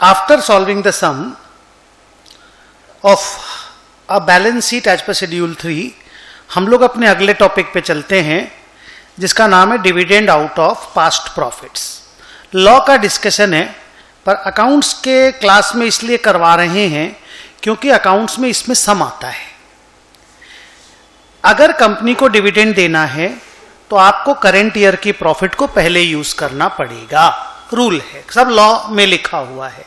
After solving the sum of a balance sheet as per Schedule 3, हम लोग अपने अगले टॉपिक पे चलते हैं जिसका नाम है dividend out of past profits. Law का डिस्कशन है पर अकाउंट्स के क्लास में इसलिए करवा रहे हैं क्योंकि अकाउंट्स में इसमें सम आता है। अगर कंपनी को डिविडेंड देना है तो आपको करेंट ईयर की प्रॉफिट को पहले यूज करना पड़ेगा, रूल है, सब लॉ में लिखा हुआ है।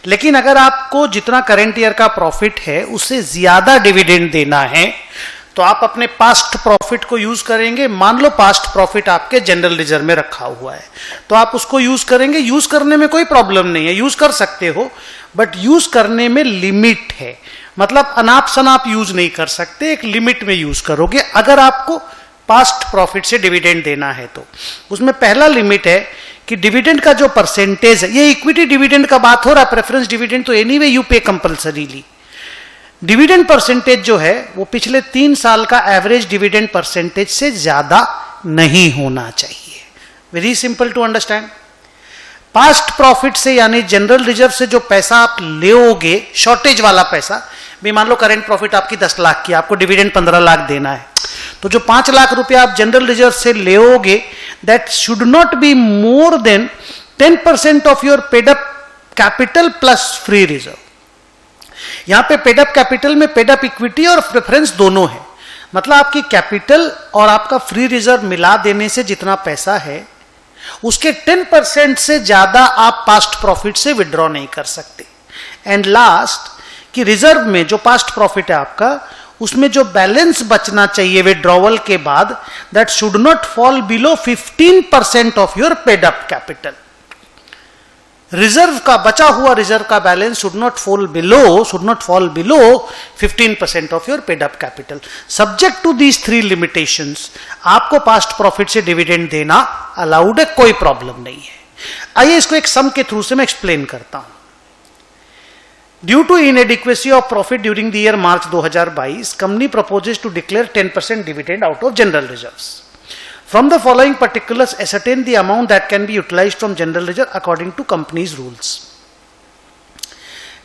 लेकिन अगर आपको जितना करेंट ईयर का प्रॉफिट है उससे ज्यादा डिविडेंड देना है तो आप अपने पास्ट प्रॉफिट को यूज करेंगे। मान लो पास्ट प्रॉफिट आपके जनरल रिजर्व में रखा हुआ है तो आप उसको यूज करेंगे। यूज करने में कोई प्रॉब्लम नहीं है, यूज कर सकते हो, बट यूज करने में लिमिट है। मतलब अनाप शनाप यूज नहीं कर सकते, एक लिमिट में यूज करोगे। अगर आपको पास्ट प्रॉफिट से डिविडेंड देना है तो उसमें पहला लिमिट है कि डिविडेंड का जो परसेंटेज है, ये इक्विटी डिविडेंड का बात हो रहा है, प्रेफरेंस डिविडेंड तो एनीवे यू पे कंपल्सरीली। डिविडेंड परसेंटेज जो है वो पिछले 3 साल का एवरेज डिविडेंड परसेंटेज से ज्यादा नहीं होना चाहिए। Very simple to understand. Past profit से यानी जनरल रिजर्व से जो पैसा आप लेओगे, शॉर्टेज वाला पैसा, भी मान लो करेंट प्रॉफिट आपकी 10 लाख की, आपको डिविडेंड 15 लाख देना है, तो जो 5 लाख रुपया आप जनरल रिजर्व से लेओगे, that should not be more than 10% of your paid up capital plus free reserve. यहां पे पेड अप कैपिटल में पेड अप इक्विटी और प्रेफरेंस दोनों है। मतलब आपकी कैपिटल और आपका फ्री रिजर्व मिला देने से जितना पैसा है उसके 10% से ज्यादा आप पास्ट प्रॉफिट से विड्रॉ नहीं कर सकते। एंड लास्ट कि रिजर्व में जो पास्ट प्रॉफिट है आपका, उसमें जो बैलेंस बचना चाहिए विड्रॉवल के बाद, that should not fall below 15% of your paid up capital. Reserve का बचा हुआ रिजर्व का balance should not fall below 15% of your paid up capital. Subject to these 3 limitations आपको पास्ट प्रॉफिट से डिविडेंड देना अलाउड है, कोई प्रॉब्लम नहीं है। आइए इसको एक सम के थ्रू से मैं एक्सप्लेन करता हूं। Due to inadequacy of profit during the year March 2022, company proposes to declare 10% dividend out of general reserves. From the following particulars, ascertain the amount that can be utilized from general reserve according to company's rules.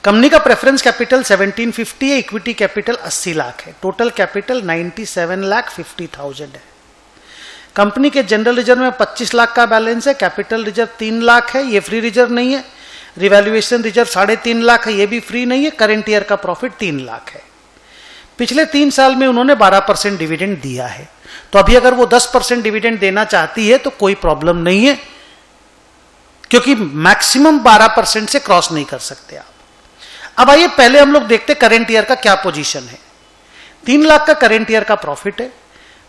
Company का preference capital 1750 है, equity capital 80 lakh है, total capital 97,50,000 है। Company के general reserve में 25 लाख का balance है, capital reserve 3 lakh है, ये फ्री रिजर्व नहीं है। रिवैल्यूएशन रिजर्व 3.5 लाख है, ये भी फ्री नहीं है। करंट ईयर का प्रॉफिट 3 लाख है। पिछले 3 साल में उन्होंने 12% डिविडेंड दिया है, तो अभी अगर वो 10% डिविडेंड देना चाहती है तो कोई प्रॉब्लम नहीं है, क्योंकि मैक्सिमम 12% से क्रॉस नहीं कर सकते आप। अब आइए पहले हम लोग देखते करंट ईयर का क्या पोजीशन है। 3 लाख का करंट ईयर का प्रॉफिट है।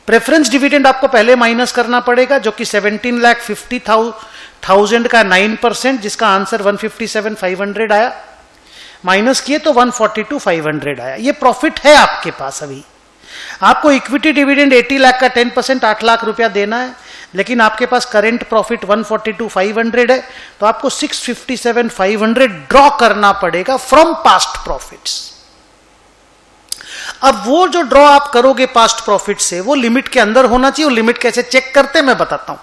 प्रेफरेंस डिविडेंड आपको पहले माइनस करना पड़ेगा जो कि 17,50,000 का 9%, जिसका आंसर 157,500 आया। माइनस किए तो 142,500 आया। ये प्रॉफिट है आपके पास। अभी आपको इक्विटी डिविडेंड 80 लाख का 10% 8 लाख रुपया देना है, लेकिन आपके पास करेंट प्रॉफिट 142,500 है, तो आपको 657,500 ड्रॉ करना पड़ेगा फ्रॉम पास्ट प्रॉफिट्स। अब वो जो ड्रॉ आप करोगे पास्ट प्रॉफिट से, वो लिमिट के अंदर होना चाहिए। वो लिमिट कैसे चेक करते हैं मैं बताता हूं।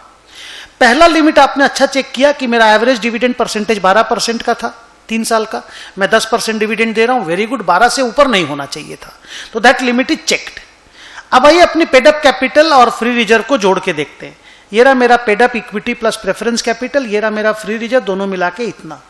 पहला लिमिट आपने अच्छा चेक किया कि मेरा एवरेज डिविडेंड परसेंटेज 12% का था 3 साल का, मैं 10% डिविडेंड दे रहा हूं, वेरी गुड, 12 से ऊपर नहीं होना चाहिए था, तो दैट लिमिट इज चेक्ड। अब आइए अपने पेड अप कैपिटल और फ्री रिजर्व को जोड़ के देखते हैं। ये रहा मेरा paid up equity plus preference capital, ये रहा मेरा फ्री रिजर्व, दोनों मिला के इतना।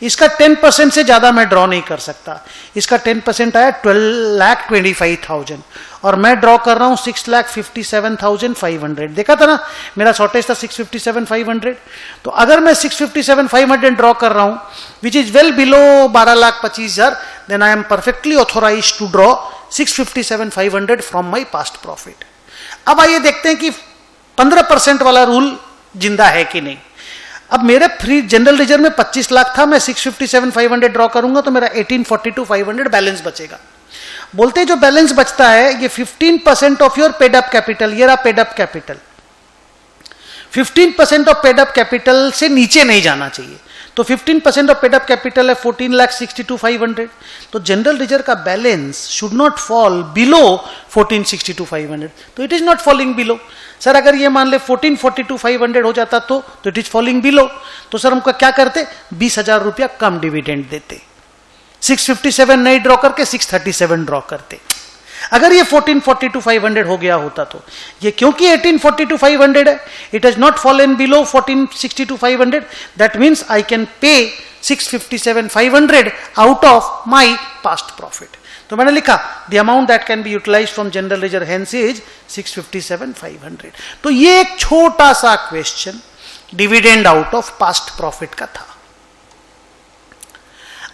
इसका 10% से ज्यादा मैं ड्रॉ नहीं कर सकता। इसका 10% आया 12,25,000 और मैं ड्रॉ कर रहा हूं 6,57,500। देखा था ना, मेरा शॉर्टेज था 657,500। तो अगर मैं 657,500 ड्रॉ कर रहा हूं which is well below 12,25,000, then I am perfectly authorised to draw 657,500 from my past profit. अब आइए देखते हैं कि 15% वाला रूल जिंदा है कि नहीं। अब मेरे फ्री जनरल रिजर्व में 25 लाख था, मैं 657,500 ड्रॉ करूंगा तो मेरा 18,42,500 बैलेंस बचेगा। बोलते हैं जो बैलेंस बचता है ये 15% of your paid up capital, ये रहा paid up capital. 15% of paid up capital से नीचे नहीं जाना चाहिए। तो 15% ऑफ पेड अप कैपिटल है 14,62,500। तो जनरल लेजर का balance should not fall below 14,62,500, तो it is not falling below. Sir अगर ये मान ले 14,42,500 हो जाता तो इट इज फॉलिंग बिलो, तो सर हमको क्या करते, 20,000 रुपया कम डिविडेंड देते, 657 नहीं ड्रॉ करके 637 ड्रॉ करते। अगर ये 14,42,500 हो गया होता तो ये क्योंकि 18,42,500 है, it has not fallen below 14,62,500, that means I can pay 657,500 out of my past profit. तो मैंने लिखा the amount that can be utilize from general ledger hence is 657,500। तो ये एक छोटा सा question dividend out of past profit का था।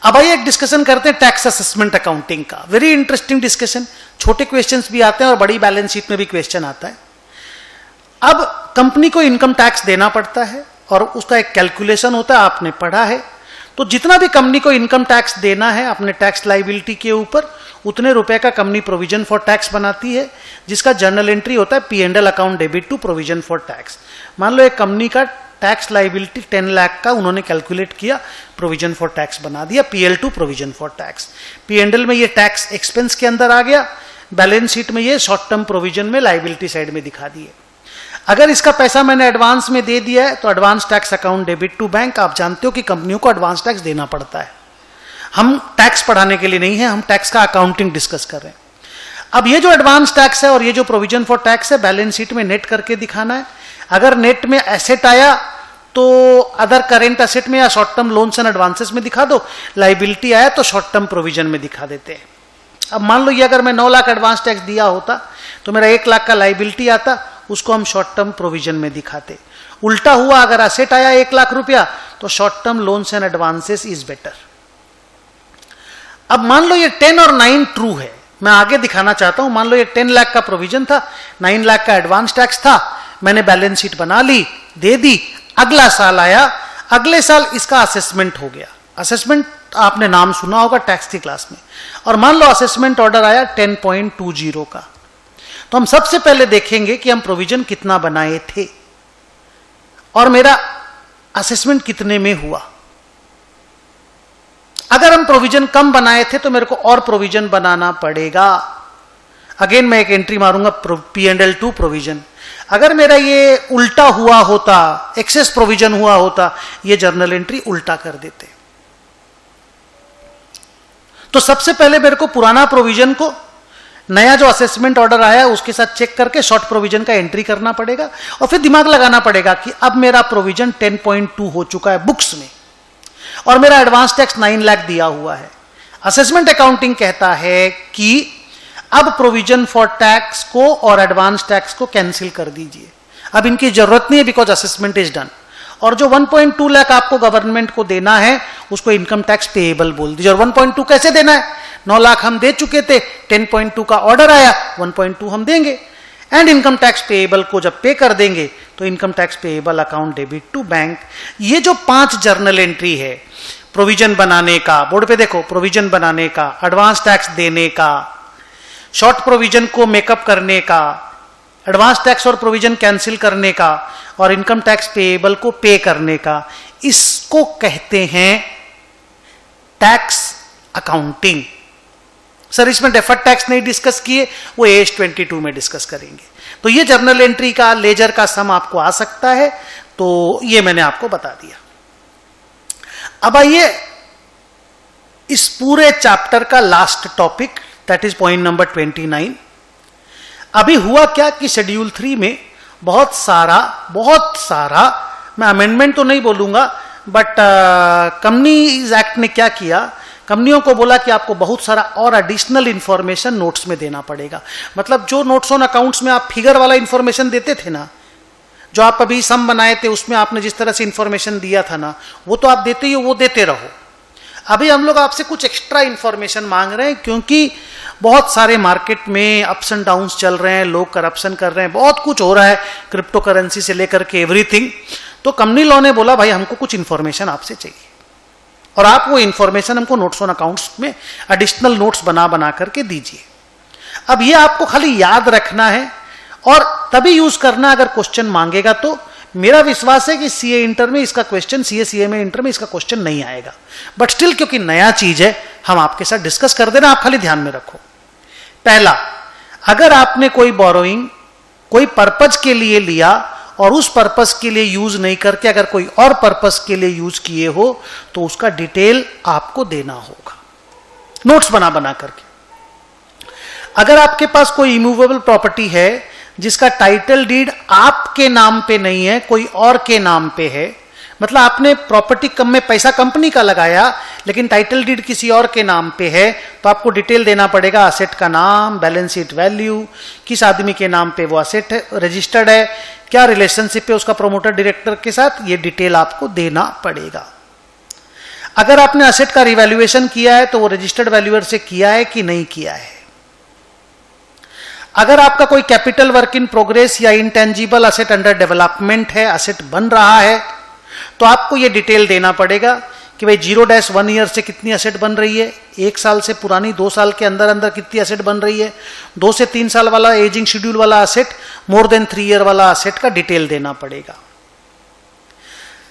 अब आइए एक डिस्कशन करते हैं टैक्स असेसमेंट अकाउंटिंग का। वेरी इंटरेस्टिंग डिस्कशन, छोटे क्वेश्चंस भी आते हैं और बड़ी बैलेंस शीट में भी क्वेश्चन आता है। अब कंपनी को इनकम टैक्स देना पड़ता है और उसका एक कैलकुलेशन होता है, आपने पढ़ा है। तो जितना भी कंपनी को इनकम टैक्स देना है अपने टैक्स लाइबिलिटी के ऊपर, उतने रुपए का कंपनी प्रोविजन फॉर टैक्स बनाती है, जिसका जर्नल एंट्री होता है P&L account debit to provision for tax. मान लो एक कंपनी का टैक्स लाइबिलिटी 10 लाख का उन्होंने कैलकुलेट किया, प्रोविजन फॉर टैक्स बना दिया, PL to provision for tax. P&L में ये टैक्स एक्सपेंस के अंदर आ गया, बैलेंस शीट में ये शॉर्ट टर्म प्रोविजन में लाइबिलिटी साइड में दिखा दिए। अगर इसका पैसा मैंने एडवांस में दे दिया है तो advance tax account debit to bank. आप जानते हो कि कंपनियों को एडवांस टैक्स देना पड़ता है। हम टैक्स पढ़ाने के लिए नहीं है, हम टैक्स का अकाउंटिंग डिस्कस कर रहे हैं। अब ये जो एडवांस टैक्स है और ये जो प्रोविजन फॉर टैक्स है, बैलेंस शीट में नेट करके दिखाना है। अगर नेट में एसेट आया तो अदर करेंट एसेट में या short term loans and advances में दिखा दो, लाइबिलिटी आया तो शॉर्ट टर्म प्रोविजन में दिखा देते हैं। अब मान लो ये अगर मैं 9 लाख एडवांस टैक्स दिया होता तो मेरा 1 लाख का लाइबिलिटी आता, उसको हम शॉर्ट टर्म प्रोविजन में दिखाते। उल्टा हुआ, अगर एसेट आया 1 लाख रुपया तो short term loans and advances is better. अब मान लो ये 10 और 9 ट्रू है, मैं आगे दिखाना चाहता हूं। मान लो ये 10 लाख का प्रोविजन था, 9 लाख का एडवांस टैक्स था, मैंने बैलेंस शीट बना ली, दे दी। अगला साल आया, अगले साल इसका असेसमेंट हो गया। असेसमेंट आपने नाम सुना होगा टैक्स की क्लास में। और मान लो असेसमेंट ऑर्डर आया 10.20 का, तो हम सबसे पहले देखेंगे कि हम प्रोविजन कितना बनाए थे और मेरा असेसमेंट कितने में हुआ। अगर हम प्रोविजन कम बनाए थे तो मेरे को और प्रोविजन बनाना पड़ेगा। अगेन मैं एक एंट्री मारूंगा P&L टू प्रोविजन। अगर मेरा ये उल्टा हुआ होता, एक्सेस प्रोविजन हुआ होता, ये जर्नल एंट्री उल्टा कर देते। तो सबसे पहले मेरे को पुराना प्रोविजन को नया जो असेसमेंट ऑर्डर आया उसके साथ चेक करके शॉर्ट प्रोविजन का एंट्री करना पड़ेगा और फिर दिमाग लगाना पड़ेगा कि अब मेरा प्रोविजन 10.2 हो चुका है बुक्स में और मेरा एडवांस टैक्स 9 लाख दिया हुआ है। असेसमेंट अकाउंटिंग कहता है कि अब प्रोविजन फॉर टैक्स को और एडवांस टैक्स को कैंसिल कर दीजिए, अब इनकी जरूरत नहीं है बिकॉज असेसमेंट इज डन। और जो 1.2 लाख आपको गवर्नमेंट को देना है उसको इनकम टैक्स पेएबल बोल दीजिए। और 1.2 कैसे देना है, 9 लाख हम दे चुके थे, 10.2 का ऑर्डर आया, 1.2 हम देंगे। एंड इनकम टैक्स पेएबल को जब पे कर देंगे तो income tax payable account debit to bank. ये जो 5 जर्नल एंट्री है, प्रोविजन बनाने का, बोर्ड पे देखो, प्रोविजन बनाने का, एडवांस टैक्स देने का, शॉर्ट प्रोविजन को मेकअप करने का, एडवांस टैक्स और प्रोविजन कैंसिल करने का और इनकम टैक्स पेएबल को पे करने का, इसको कहते हैं टैक्स अकाउंटिंग। सर इसमें डेफर्ड टैक्स नहीं डिस्कस किए, वो AS 22 में डिस्कस करेंगे। तो ये जर्नल एंट्री का, लेजर का सम आपको आ सकता है, तो ये मैंने आपको बता दिया। अब आइए इस पूरे चैप्टर का last topic, that is point number 29। अभी हुआ क्या कि शेड्यूल 3 में बहुत सारा मैं अमेंडमेंट तो नहीं बोलूंगा, बट कंपनीज एक्ट ने क्या किया, कंपनियों को बोला कि आपको बहुत सारा और एडिशनल इंफॉर्मेशन नोट्स में देना पड़ेगा। मतलब जो नोट्स ऑन अकाउंट्स में आप फिगर वाला इंफॉर्मेशन देते थे ना, जो आप अभी सम बनाए थे उसमें आपने जिस तरह से इंफॉर्मेशन दिया था ना, वो तो आप देते ही हो, वो देते रहो। अभी हम लोग आपसे कुछ एक्स्ट्रा इंफॉर्मेशन मांग रहे हैं क्योंकि बहुत सारे मार्केट में अप्स एंड डाउन्स चल रहे हैं, लोग करप्शन कर रहे हैं, बहुत कुछ हो रहा है, क्रिप्टो करेंसी से लेकर के एवरीथिंग। तो कंपनी लॉ ने बोला भाई हमको कुछ इंफॉर्मेशन आपसे चाहिए और आप वो इंफॉर्मेशन हमको नोट्स ऑन अकाउंट्स में एडिशनल नोट्स बना करके दीजिए। अब ये आपको खाली याद रखना है और तभी यूज करना अगर क्वेश्चन मांगेगा तो। मेरा विश्वास है कि सीए इंटर में इसका क्वेश्चन, सीए सीएमए इंटर में इसका क्वेश्चन नहीं आएगा, बट स्टिल क्योंकि नया चीज है हम आपके साथ डिस्कस कर देना, आप खाली ध्यान में रखो। पहला, अगर आपने कोई बोरोइंग कोई पर्पज के लिए लिया और उस पर्पस के लिए यूज नहीं करके अगर कोई और पर्पस के लिए यूज किए हो तो उसका डिटेल आपको देना होगा, नोट्स बना बना करके। अगर आपके पास कोई इमूवेबल प्रॉपर्टी है जिसका टाइटल डीड आपके नाम पे नहीं है, कोई और के नाम पे है, मतलब आपने प्रॉपर्टी कम में पैसा कंपनी का लगाया लेकिन टाइटल डीड किसी और के नाम पे है, तो आपको डिटेल देना पड़ेगा, असेट का नाम, बैलेंस शीट वैल्यू, किस आदमी के नाम पे वो असेट रजिस्टर्ड है, क्या रिलेशनशिप है उसका प्रोमोटर डायरेक्टर के साथ, ये डिटेल आपको देना पड़ेगा। अगर आपने असेट का रिवैल्यूएशन किया है तो वो रजिस्टर्ड वैल्यूअर से किया है कि नहीं किया है। अगर आपका कोई कैपिटल वर्क इन प्रोग्रेस या इंटेंजिबल असेट अंडर डेवलपमेंट है, असेट बन रहा है, तो आपको ये डिटेल देना पड़ेगा कि भाई 0-1 ईयर से कितनी असेट बन रही है, 1 साल से पुरानी, 2 साल के अंदर अंदर कितनी असेट बन रही है, 2 से 3 साल वाला एजिंग शेड्यूल वाला असेट, मोर देन 3 ईयर वाला असेट का डिटेल देना पड़ेगा।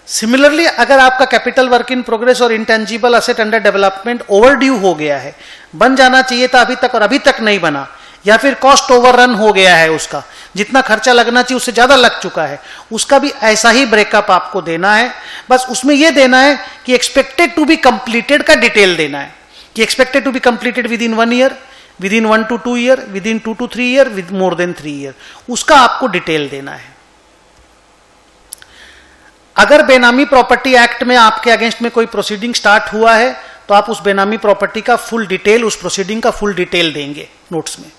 सिमिलरली अगर आपका कैपिटल वर्क इन प्रोग्रेस और intangible asset under development overdue हो गया है, बन जाना चाहिए था अभी तक और अभी तक नहीं बना, या फिर कॉस्ट ओवररन हो गया है, उसका जितना खर्चा लगना चाहिए उससे ज्यादा लग चुका है, उसका भी ऐसा ही ब्रेकअप आपको देना है। बस उसमें यह देना है कि एक्सपेक्टेड टू बी कंप्लीटेड का डिटेल देना है कि expected to be completed within 1 year, within 1 to 2 year, within 2 to 3 year, with more than 3 year, उसका आपको डिटेल देना है। अगर बेनामी प्रॉपर्टी एक्ट में आपके अगेंस्ट में कोई प्रोसीडिंग स्टार्ट हुआ है तो आप उस बेनामी प्रॉपर्टी का फुल डिटेल, उस प्रोसीडिंग का फुल डिटेल देंगे नोट्स में।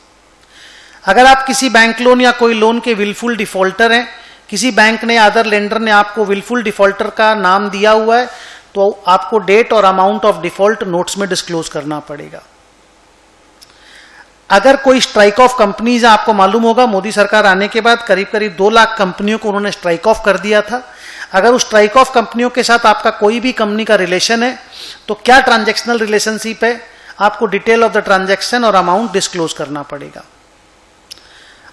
अगर आप किसी बैंक लोन या कोई लोन के विलफुल डिफॉल्टर हैं, किसी बैंक ने, अदर लेंडर ने आपको विलफुल डिफॉल्टर का नाम दिया हुआ है, तो आपको डेट और अमाउंट ऑफ डिफॉल्ट नोट्स में डिस्क्लोज करना पड़ेगा। अगर कोई स्ट्राइक ऑफ कंपनीज, आपको मालूम होगा मोदी सरकार आने के बाद करीब करीब 2 लाख कंपनियों को उन्होंने स्ट्राइक ऑफ कर दिया था, अगर उस स्ट्राइक ऑफ कंपनियों के साथ आपका कोई भी कंपनी का रिलेशन है तो क्या ट्रांजैक्शनल रिलेशनशिप है, आपको डिटेल ऑफ द ट्रांजैक्शन और अमाउंट डिस्क्लोज करना पड़ेगा।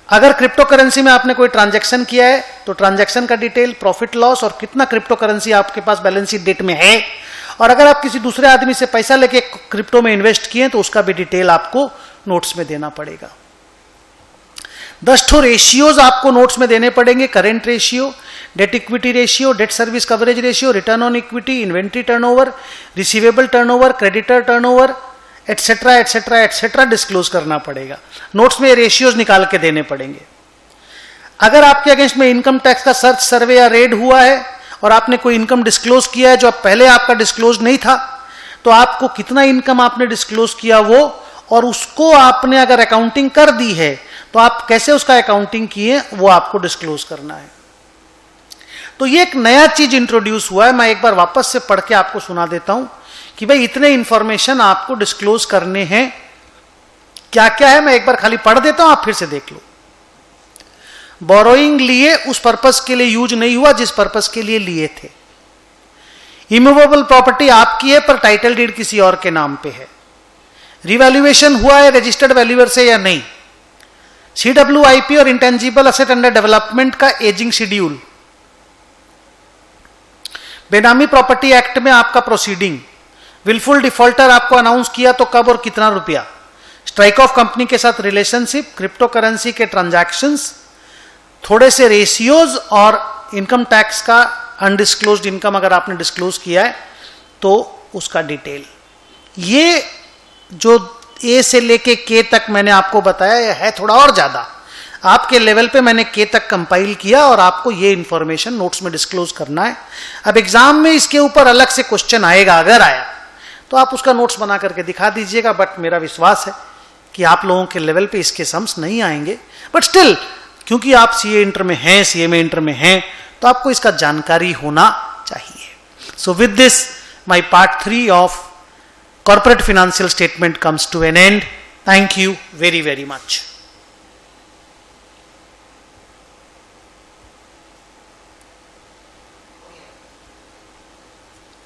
अगर क्रिप्टो करेंसी में आपने कोई ट्रांजैक्शन किया है तो ट्रांजैक्शन का डिटेल, प्रॉफिट लॉस और कितना क्रिप्टो करेंसी आपके पास बैलेंस शीट डेट में है, और अगर आप किसी दूसरे आदमी से पैसा लेके क्रिप्टो में इन्वेस्ट किए तो उसका भी डिटेल आपको नोट्स में देना पड़ेगा। 10 रेशियोज आपको नोट्स में देने पड़ेंगे, current ratio, debt equity ratio, debt service coverage ratio, return on equity, inventory turnover, receivable turnover, creditor turnover, etcetera etcetera etcetera disclose करना पड़ेगा। नोट्स में रेशियोज निकाल के देने पड़ेंगे। अगर आपके अगेंस्ट में इनकम टैक्स का सर्च, सर्वे या रेड हुआ है और आपने कोई इनकम डिस्क्लोज किया है जो पहले आपका डिस्क्लोज नहीं था, तो आपको कितना इनकम आपने डिस्क्लोज किया वो, और उसको आपने अगर अकाउंटिंग कर दी है तो आप कैसे उसका अकाउंटिंग किए वो आपको डिस्क्लोज करना है। तो ये एक नया चीज इंट्रोड्यूस हुआ है, मैं एक बार वापस से पढ़ के आपको सुना देता हूं कि भाई इतने इंफॉर्मेशन आपको डिस्क्लोज करने हैं, क्या क्या है, मैं एक बार खाली पढ़ देता हूं, आप फिर से देख लो। बोरोइंग लिए उस पर्पस के लिए यूज नहीं हुआ जिस पर्पस के लिए लिए थे। इमूवेबल प्रॉपर्टी आपकी है पर टाइटल डीड किसी और के नाम पे है। रिवैल्यूएशन हुआ है रजिस्टर्ड वैल्यूअर से या नहीं। CWIP और इंटेंजिबल असेट अंडर डेवलपमेंट का एजिंग शेड्यूल। बेनामी प्रॉपर्टी एक्ट में आपका प्रोसीडिंग, विलफुल डिफॉल्टर आपको अनाउंस किया तो कब और कितना रुपया, स्ट्राइक ऑफ कंपनी के साथ रिलेशनशिप, क्रिप्टो करेंसी के ट्रांजैक्शंस, थोड़े से रेशियोज और इनकम टैक्स का अनडिस्क्लोज्ड इनकम अगर आपने डिस्क्लोज किया है तो उसका डिटेल। ये जो ए से लेके के तक मैंने आपको बताया है थोड़ा और ज्यादा, आपके लेवल पे मैंने के तक कंपाइल किया और आपको ये इंफॉर्मेशन नोट्स में डिस्क्लोज करना है। अब एग्जाम में इसके ऊपर अलग से क्वेश्चन आएगा, अगर आया तो आप उसका नोट्स बना करके दिखा दीजिएगा, बट मेरा विश्वास है कि आप लोगों के लेवल पे इसके सम्स नहीं आएंगे, बट स्टिल क्योंकि आप सीए इंटर में हैं, सीएमए इंटर में हैं, तो आपको इसका जानकारी होना चाहिए। So with this my part 3 of corporate financial statement comes to an end. Thank you very, very much.